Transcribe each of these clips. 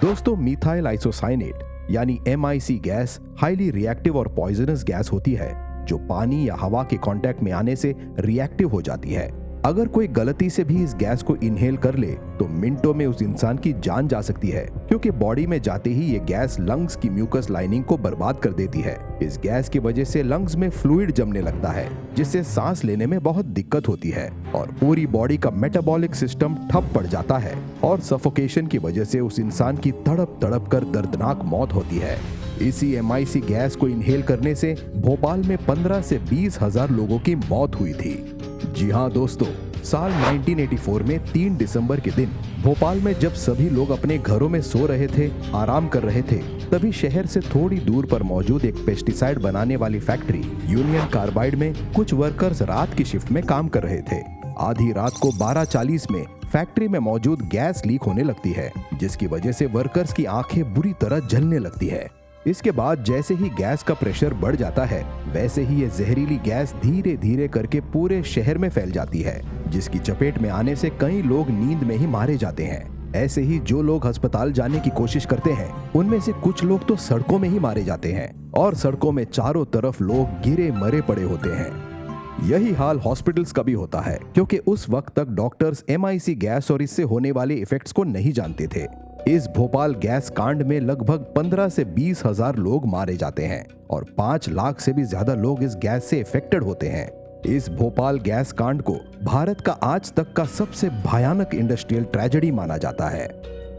दोस्तों, methyl isocyanate यानी MIC gas highly reactive और पॉइजनस गैस होती है जो पानी या हवा के कांटेक्ट में आने से रिएक्टिव हो जाती है। अगर कोई गलती से भी इस गैस को इनहेल कर ले तो मिनटों में उस इंसान की जान जा सकती है, क्योंकि बॉडी में जाते ही ये गैस लंग्स की म्यूकस लाइनिंग को बर्बाद कर देती है। इस गैस की वजह से लंग्स में फ्लूइड जमने लगता है, जिससे सांस लेने में बहुत दिक्कत होती है और पूरी बॉडी का मेटाबॉलिक सिस्टम ठप पड़ जाता है और सफोकेशन की वजह से उस इंसान की तड़प तड़प कर दर्दनाक मौत होती है। इसी MIC गैस को इनहेल करने से भोपाल में 15 से 20 हजार लोगों की मौत हुई थी। जी हाँ दोस्तों, साल 1984 में 3 दिसंबर के दिन भोपाल में जब सभी लोग अपने घरों में सो रहे थे, आराम कर रहे थे, तभी शहर से थोड़ी दूर पर मौजूद एक पेस्टिसाइड बनाने वाली फैक्ट्री यूनियन कार्बाइड में कुछ वर्कर्स रात की शिफ्ट में काम कर रहे थे। आधी रात को 12:40 में फैक्ट्री में मौजूद गैस लीक होने लगती है, जिसकी वजह से वर्कर्स की आंखें बुरी तरह जलने लगती है। इसके बाद जैसे ही गैस का प्रेशर बढ़ जाता है, वैसे ही ये जहरीली गैस धीरे धीरे करके पूरे शहर में फैल जाती है, जिसकी चपेट में आने से कई लोग नींद में ही मारे जाते हैं। ऐसे ही जो लोग अस्पताल जाने की कोशिश करते हैं, उनमें से कुछ लोग तो सड़कों में ही मारे जाते हैं और सड़कों में चारों तरफ लोग गिरे मरे पड़े होते हैं। यही हाल हॉस्पिटल्स का भी होता है, क्योंकि उस वक्त तक डॉक्टर्स MIC गैस और इससे होने वाले इफेक्ट्स को नहीं जानते थे। इस भोपाल गैस कांड में लगभग 15 से 20 हजार लोग मारे जाते हैं और 5 लाख से भी ज्यादा लोग इस गैस से इफेक्टेड होते हैं। इस भोपाल गैस कांड को भारत का आज तक का सबसे भयानक इंडस्ट्रियल ट्रेजेडी माना जाता है।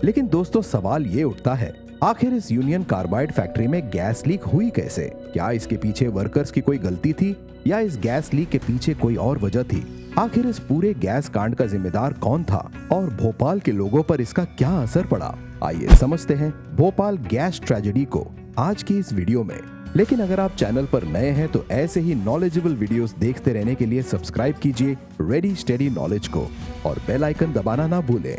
लेकिन दोस्तों, सवाल ये उठता है, आखिर इस यूनियन कार्बाइड फैक्ट्री में गैस लीक हुई कैसे? क्या इसके पीछे वर्कर्स की कोई गलती थी या इस गैस लीक के पीछे कोई और वजह थी? आखिर इस पूरे गैस कांड का जिम्मेदार कौन था और भोपाल के लोगों पर इसका क्या असर पड़ा? आइए समझते हैं भोपाल गैस ट्रेजेडी को आज की इस वीडियो में। लेकिन अगर आप चैनल पर नए हैं तो ऐसे ही नॉलेजेबल वीडियोस देखते रहने के लिए सब्सक्राइब कीजिए रेडी स्टडी नॉलेज को और बेल आइकन दबाना ना भूलें।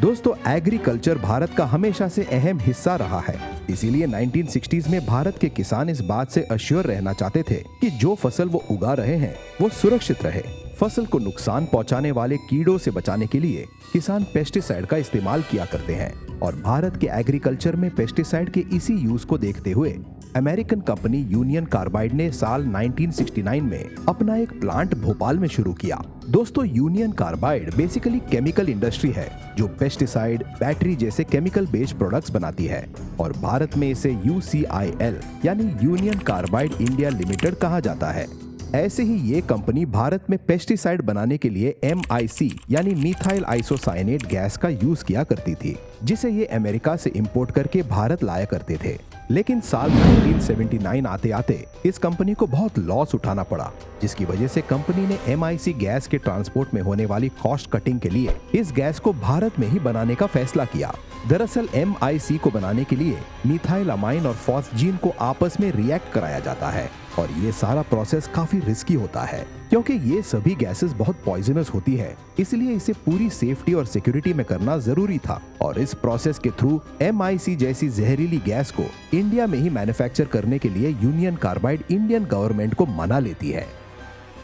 दोस्तों, एग्रीकल्चर भारत का हमेशा से अहम हिस्सा रहा है, इसीलिए 1960s में भारत के किसान इस बात से अश्योर रहना चाहते थे कि जो फसल वो उगा रहे हैं वो सुरक्षित रहे। फसल को नुकसान पहुंचाने वाले कीड़ों से बचाने के लिए किसान पेस्टिसाइड का इस्तेमाल किया करते हैं और भारत के एग्रीकल्चर में पेस्टिसाइड के इसी यूज को देखते हुए अमेरिकन कंपनी यूनियन कार्बाइड ने साल 1969 में अपना एक प्लांट भोपाल में शुरू किया। दोस्तों, union carbide basically chemical industry है जो पेस्टिसाइड, बैटरी जैसे केमिकल बेस्ड प्रोडक्ट्स बनाती है और भारत में इसे UCIL यानी यूनियन कार्बाइड इंडिया लिमिटेड कहा जाता है। ऐसे ही ये कंपनी भारत में पेस्टिसाइड बनाने के लिए MIC यानी मिथाइल आइसोसाइनेट गैस का यूज किया करती थी, जिसे ये अमेरिका से इंपोर्ट करके भारत लाया करते थे। लेकिन साल 1979 आते आते इस कंपनी को बहुत लॉस उठाना पड़ा, जिसकी वजह से कंपनी ने MIC गैस के ट्रांसपोर्ट में होने वाली कॉस्ट कटिंग के लिए इस गैस को भारत में ही बनाने का फैसला किया। दरअसल MIC को बनाने के लिए मिथाइल अमाइन और फॉस्जीन को आपस में रिएक्ट कराया जाता है और ये सारा प्रोसेस काफी रिस्की होता है, क्योंकि ये सभी गैसेस बहुत पॉइजनस होती है, इसलिए इसे पूरी सेफ्टी और सिक्योरिटी में करना जरूरी था और इस प्रोसेस के थ्रू MIC जैसी जहरीली गैस को इंडिया में ही मैन्युफैक्चर करने के लिए यूनियन कार्बाइड इंडियन गवर्नमेंट को मना लेती है।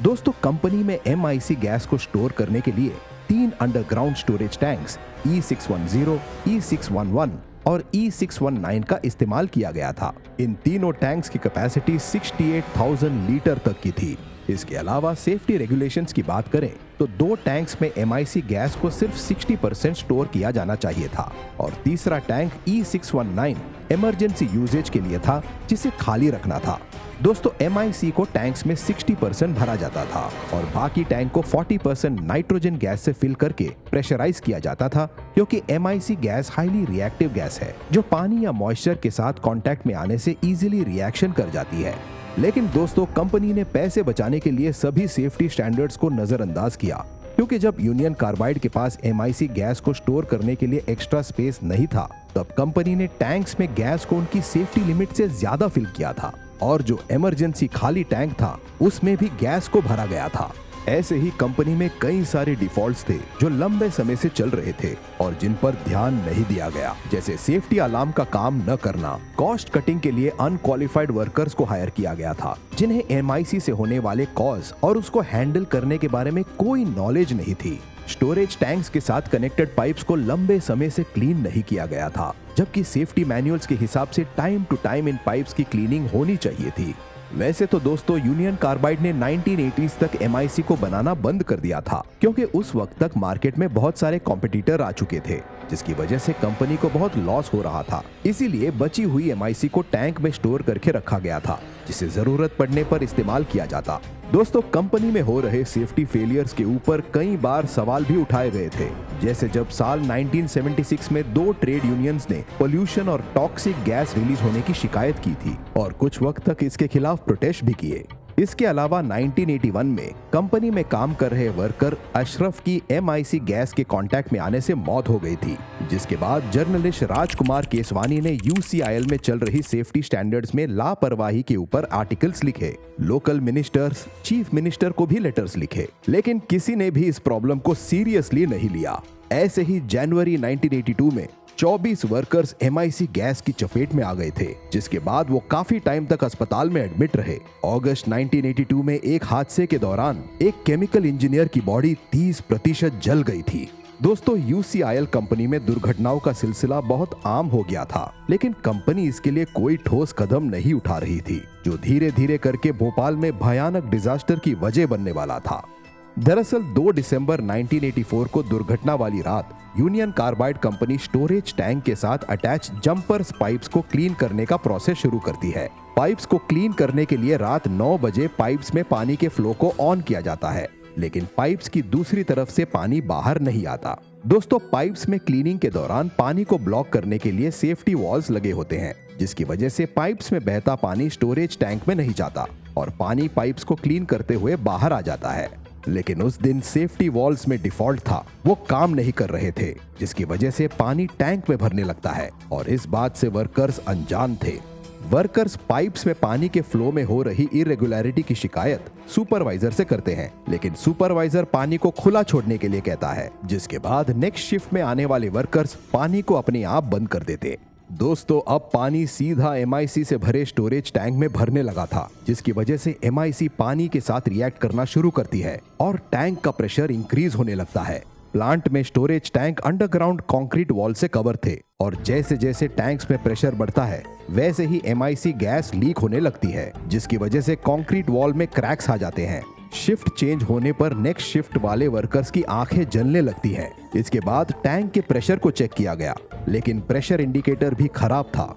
दोस्तों, कंपनी में MIC गैस को स्टोर करने के लिए 3 underground storage tanks E610, E611 और E619 का इस्तेमाल किया गया था। इन तीनों टैंक्स की कैपेसिटी 68,000 लीटर तक की थी। इसके अलावा सेफ्टी रेगुलेशंस की बात करें तो 2 टैंक्स में MIC गैस को सिर्फ 60% स्टोर किया जाना चाहिए था और तीसरा टैंक E619 इमरजेंसी यूजेज के लिए था, जिसे खाली रखना था। दोस्तों, MIC को टैंक्स में 60% भरा जाता था और बाकी टैंक को 40% नाइट्रोजन गैस से फिल करके प्रेशराइज किया जाता था, क्योंकि MIC gas highly reactive gas है जो पानी या मॉइस्चर के साथ कांटेक्ट में आने से इजीली रिएक्शन कर जाती है। लेकिन दोस्तों, कंपनी ने पैसे बचाने के लिए सभी सेफ्टी स्टैंडर्ड्स को नजरअंदाज किया, क्योंकि जब यूनियन कार्बाइड के पास MIC गैस को स्टोर करने के लिए एक्स्ट्रा स्पेस नहीं था, तब कंपनी ने टैंक्स में गैस को उनकी सेफ्टी लिमिट से ज्यादा फिल किया था और जो इमरजेंसी खाली टैंक था उसमें भी गैस को भरा गया था। ऐसे ही कंपनी में कई सारे डिफॉल्ट्स थे जो लंबे समय से चल रहे थे और जिन पर ध्यान नहीं दिया गया, जैसे सेफ्टी अलार्म का काम न करना, कॉस्ट कटिंग के लिए अनक्वालिफाइड वर्कर्स को हायर किया गया था जिन्हें MIC से होने वाले कॉज और उसको हैंडल करने के बारे में कोई नॉलेज नहीं थी। स्टोरेज टैंक्स के साथ कनेक्टेड पाइप्स को लंबे समय से क्लीन नहीं किया गया था, जबकि सेफ्टी मैनुअल्स के हिसाब से टाइम टू टाइम इन पाइप्स की क्लीनिंग होनी चाहिए थी। वैसे तो दोस्तों यूनियन कार्बाइड ने 1980s तक MIC को बनाना बंद कर दिया था, क्योंकि उस वक्त तक मार्केट में बहुत सारे कॉम्पिटिटर आ चुके थे, जिसकी वजह से कंपनी को बहुत लॉस हो रहा था। इसीलिए बची हुई MIC को टैंक में स्टोर करके रखा गया था, जिसे जरूरत पड़ने पर इस्तेमाल किया जाता। दोस्तों कंपनी में हो रहे सेफ्टी फेलियर्स के ऊपर कई बार सवाल भी उठाए गए थे, जैसे जब साल 1976 में 2 ट्रेड यूनियंस ने पोल्यूशन और टॉक्सिक गैस रिलीज होने की शिकायत की थी और कुछ वक्त तक इसके खिलाफ प्रोटेस्ट भी किए। इसके अलावा 1981 में कंपनी में काम कर रहे वर्कर अशरफ की MIC गैस के कांटेक्ट में आने से मौत हो गई थी, जिसके बाद जर्नलिस्ट राजकुमार केसवानी ने UCIL में चल रही सेफ्टी स्टैंडर्ड्स में लापरवाही के ऊपर आर्टिकल्स लिखे, लोकल मिनिस्टर्स, चीफ मिनिस्टर को भी लेटर्स लिखे, लेकिन किसी ने भी इस प्रॉब्लम को सीरियसली नहीं लिया। ऐसे ही जनवरी 1982 में 24 वर्कर्स MIC गैस की चपेट में आ गए थे, जिसके बाद वो काफी टाइम तक अस्पताल में एडमिट रहे। अगस्त 1982 में एक हादसे के दौरान एक केमिकल इंजीनियर की बॉडी 30% जल गई थी। दोस्तों UCIL कंपनी में दुर्घटनाओं का सिलसिला बहुत आम हो गया था, लेकिन कंपनी इसके लिए कोई ठोस कदम नहीं उठा रही थी, जो धीरे धीरे करके भोपाल में भयानक डिजास्टर की वजह बनने वाला था। दरअसल 2 दिसंबर 1984 को दुर्घटना वाली रात union carbide company storage tank के साथ अटैच जंपर्स पाइप्स को क्लीन करने का प्रोसेस शुरू करती है। पाइप्स को क्लीन करने के लिए रात 9 बजे पाइप्स में पानी के फ्लो को ऑन किया जाता है, लेकिन पाइप्स की दूसरी तरफ से पानी बाहर नहीं आता। दोस्तों पाइप्स में क्लीनिंग के दौरान पानी को ब्लॉक करने के लिए सेफ्टी वॉल्स लगे होते हैं, जिसकी वजह से पाइप्स में बहता पानी स्टोरेज टैंक में नहीं जाता और पानी पाइप्स को क्लीन करते हुए बाहर आ जाता है। लेकिन उस दिन सेफ्टी वॉल्स में डिफॉल्ट था, वो काम नहीं कर रहे थे, जिसकी वजह से पानी टैंक में भरने लगता है और इस बात से वर्कर्स अनजान थे। वर्कर्स पाइप्स में पानी के फ्लो में हो रही इरेगुलरिटी की शिकायत सुपरवाइजर से करते हैं, लेकिन सुपरवाइजर पानी को खुला छोड़ने के लिए कहता है, जिसके बाद नेक्स्ट शिफ्ट में आने वाले वर्कर्स पानी को अपने आप बंद कर देते। दोस्तों अब पानी सीधा MIC से भरे स्टोरेज टैंक में भरने लगा था, जिसकी वजह से MIC पानी के साथ रिएक्ट करना शुरू करती है और टैंक का प्रेशर इंक्रीज होने लगता है। प्लांट में storage tank underground concrete wall से कवर थे और जैसे जैसे टैंक्स में प्रेशर बढ़ता है वैसे ही MIC गैस लीक होने लगती है, जिसकी वजह से कंक्रीट वॉल में क्रैक्स आ जाते हैं। शिफ्ट चेंज होने पर नेक्स्ट शिफ्ट वाले वर्कर्स की आंखें जलने लगती हैं। इसके बाद टैंक के प्रेशर को चेक किया गया, लेकिन प्रेशर इंडिकेटर भी खराब था।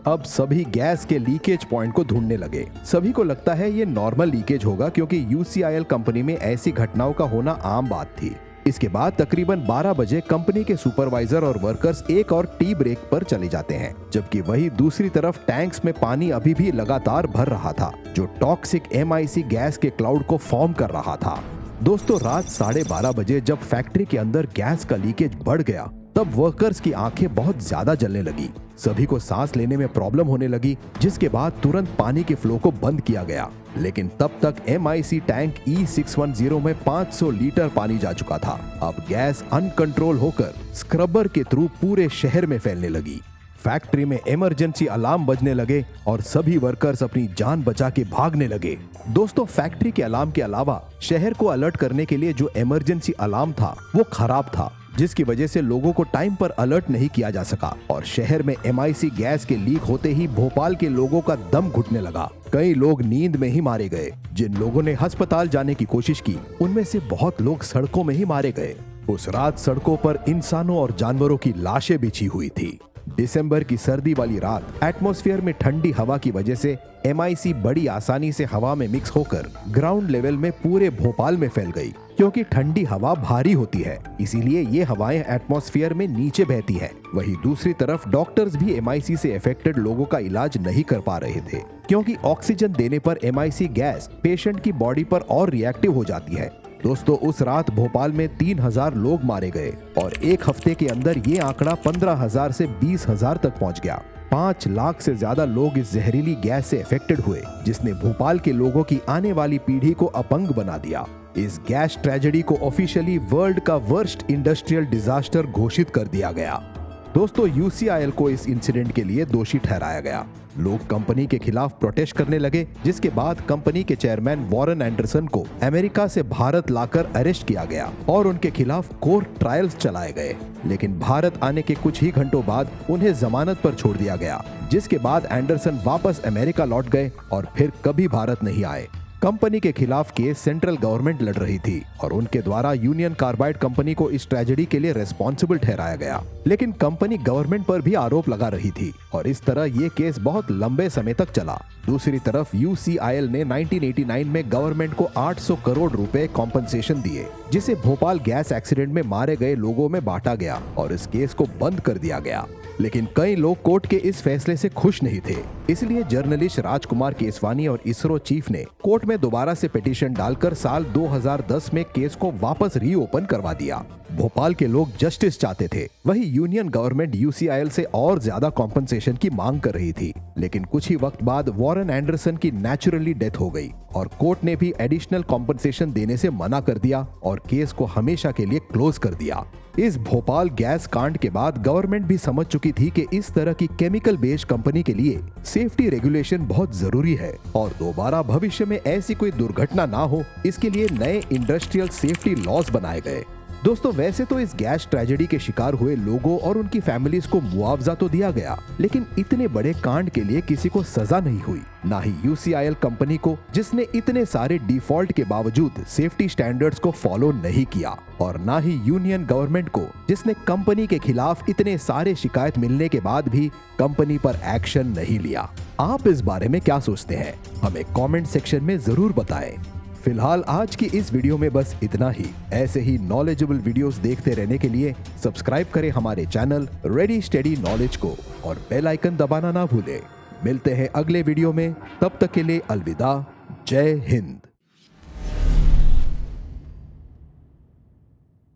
अब सभी गैस के लीकेज पॉइंट को ढूंढने लगे। सभी को लगता है ये नॉर्मल लीकेज होगा, क्योंकि UCIL कंपनी में ऐसी घटनाओं का होना आम बात थी। इसके बाद तकरीबन 12 बजे कंपनी के सुपरवाइजर और वर्कर्स एक और टी ब्रेक पर चले जाते हैं, जबकि वही दूसरी तरफ टैंक्स में पानी अभी भी लगातार भर रहा था, जो टॉक्सिक MIC गैस के क्लाउड को फॉर्म कर रहा था। दोस्तों रात 12:30 बजे जब फैक्ट्री के अंदर गैस का लीकेज बढ़ गया, तब वर्कर्स की आंखें बहुत ज्यादा जलने लगी। सभी को सांस लेने में प्रॉब्लम होने लगी, जिसके बाद तुरंत पानी के फ्लो को बंद किया गया। लेकिन तब तक MIC टैंक E610 में 500 लीटर पानी जा चुका था। अब गैस अनकंट्रोल होकर स्क्रबर के थ्रू पूरे शहर में फैलने लगी। फैक्ट्री में इमरजेंसी अलार्म बजने लगे और सभी वर्कर्स अपनी जान बचा के भागने लगे। दोस्तों फैक्ट्री के अलार्म के अलावा शहर को अलर्ट करने के लिए जो इमरजेंसी अलार्म था वो खराब था, जिसकी वजह से लोगों को टाइम पर अलर्ट नहीं किया जा सका और शहर में MIC गैस के लीक होते ही भोपाल के लोगों का दम घुटने लगा। कई लोग नींद में ही मारे गए। जिन लोगों ने अस्पताल जाने की कोशिश की, उनमें से बहुत लोग सड़कों में ही मारे गए। उस रात सड़कों पर इंसानों और जानवरों की लाशें बिछी हुई थी। दिसंबर की सर्दी वाली रात एटमॉस्फेयर में ठंडी हवा की वजह से MIC बड़ी आसानी से हवा में मिक्स होकर ग्राउंड लेवल में पूरे भोपाल में फैल गई। क्योंकि ठंडी हवा भारी होती है, इसीलिए ये हवाएं एटमॉस्फेयर में नीचे बहती हैं। वहीं दूसरी तरफ डॉक्टर्स भी MIC से अफेक्टेड लोगों का इलाज नहीं कर पा रहे थे, क्योंकि ऑक्सीजन देने पर MIC गैस पेशेंट की बॉडी पर और रिएक्टिव हो जाती है। दोस्तों उस रात भोपाल में 3000 लोग मारे गए और एक हफ्ते के अंदर ये आंकड़ा 15,000 से 20,000 तक पहुंच गया। 5 लाख से ज्यादा लोग इस जहरीली गैस से अफेक्टेड हुए, जिसने भोपाल के लोगों की आने वाली पीढ़ी को अपंग बना दिया। इस गैस ट्रेजेडी को ऑफिशियली वर्ल्ड का वर्स्ट इंडस्ट्रियल डिजास्टर घोषित कर दिया गया। दोस्तों, यूसीआईएल को इस इंसिडेंट के लिए दोषी ठहराया गया। लोग कंपनी के खिलाफ प्रोटेस्ट करने लगे, जिसके बाद कंपनी के चेयरमैन वॉरेन एंडरसन को अमेरिका से भारत लाकर अरेस्ट किया गया और उनके खिलाफ कोर्ट ट्रायल्स चलाए गए। लेकिन भारत आने के कुछ ही घंटों बाद उन्हें जमानत पर छोड़ दिया गया, जिसके बाद एंडरसन वापस अमेरिका लौट गए और फिर कभी भारत नहीं आए। कंपनी के खिलाफ केस सेंट्रल गवर्नमेंट लड़ रही थी और उनके द्वारा यूनियन कार्बाइड कंपनी को इस ट्रेजेडी के लिए रिस्पॉन्सिबल ठहराया गया। लेकिन कंपनी गवर्नमेंट पर भी आरोप लगा रही थी और इस तरह ये केस बहुत लंबे समय तक चला। दूसरी तरफ यूसीआईएल ने 1989 में गवर्नमेंट को 800 करोड़ रुपए कॉम्पनसेशन दिए, जिसे भोपाल गैस एक्सीडेंट में मारे गए लोगों में बांटा गया और इस केस को बंद कर दिया गया। लेकिन कई लोग कोर्ट के इस फैसले से खुश नहीं थे, इसलिए जर्नलिस्ट राजकुमार केसवानी और इसरो चीफ ने कोर्ट में दोबारा से पिटीशन डालकर साल 2010 में केस को वापस रीओपन करवा दिया। भोपाल के लोग जस्टिस चाहते थे, वही यूनियन गवर्नमेंट यूसीआईएल से और ज्यादा कॉम्पनसेशन की मांग कर रही थी। लेकिन कुछ ही वक्त बाद वॉरेन एंडरसन की नेचुरली डेथ हो गई और कोर्ट ने भी एडिशनल कॉम्पनसेशन देने से मना कर दिया और केस को हमेशा के लिए क्लोज कर दिया। इस भोपाल गैस कांड के बाद गवर्नमेंट भी समझ चुकी थी कि इस तरह की केमिकल बेस्ड कंपनी के लिए सेफ्टी रेगुलेशन बहुत जरूरी है और दोबारा भविष्य में ऐसी कोई दुर्घटना ना हो, इसके लिए नए इंडस्ट्रियल सेफ्टी लॉज बनाए गए। दोस्तों, वैसे तो इस गैस ट्रेजेडी के शिकार हुए लोगों और उनकी फैमिलीज को मुआवजा तो दिया गया, लेकिन इतने बड़े कांड के लिए किसी को सजा नहीं हुई, ना ही यूसीआईएल कंपनी को, जिसने इतने सारे डिफॉल्ट के बावजूद सेफ्टी स्टैंडर्ड्स को फॉलो नहीं किया, और ना ही यूनियन गवर्नमेंट को, जिसने कंपनी के खिलाफ इतने सारे शिकायत मिलने के बाद भी कंपनी पर एक्शन नहीं लिया। आप इस बारे में क्या सोचते हैं? हमें कमेंट सेक्शन में जरूर बताएं। फिलहाल आज की इस वीडियो में बस इतना ही। ऐसे ही नॉलेजेबल वीडियोस देखते रहने के लिए सब्सक्राइब करें हमारे चैनल रेडी स्टडी नॉलेज को और बेल आइकन दबाना ना भूलें। मिलते हैं अगले वीडियो में, तब तक के लिए अलविदा। जय हिंद।